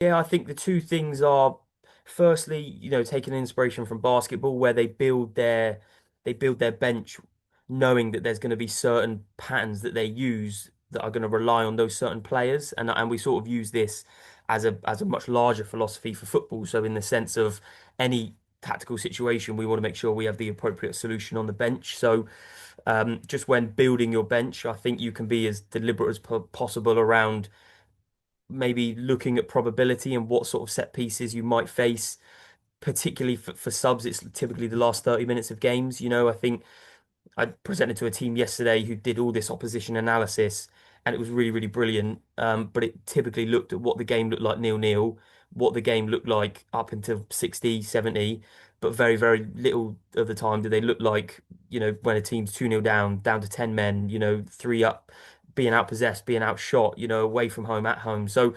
Yeah, I think the two things are, firstly, taking inspiration from basketball, where they build their bench knowing that there's going to be certain patterns that they use that are going to rely on those certain players, and we sort of use this as a much larger philosophy for football. So in the sense of any tactical situation, we want to make sure we have the appropriate solution on the bench. So just when building your bench, I think you can be as deliberate as possible around maybe looking at probability and what sort of set pieces you might face, particularly for subs. It's typically the last 30 minutes of games. I think I presented to a team yesterday who did all this opposition analysis, and it was really, really brilliant. But it typically looked at what the game looked like nil-nil, what the game looked like up until 60, 70, but very, very little of the time do they look like, when a team's 2-0 down to 10 men, three up, being outpossessed, being outshot, away from home, at home. So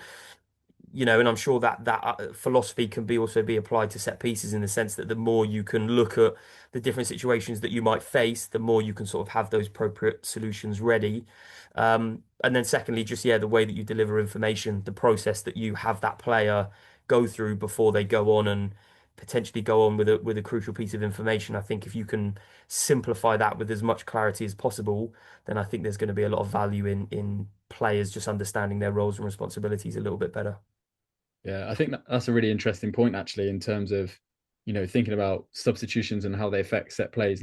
and I'm sure that philosophy can also be applied to set pieces in the sense that the more you can look at the different situations that you might face, the more you can sort of have those appropriate solutions ready. And then secondly, just the way that you deliver information, the process that you have that player go through before they go on and potentially go on with a crucial piece of information. I think if you can simplify that with as much clarity as possible, then I think there's going to be a lot of value in players just understanding their roles and responsibilities a little bit better. Yeah, I think that's a really interesting point actually in terms of, thinking about substitutions and how they affect set plays.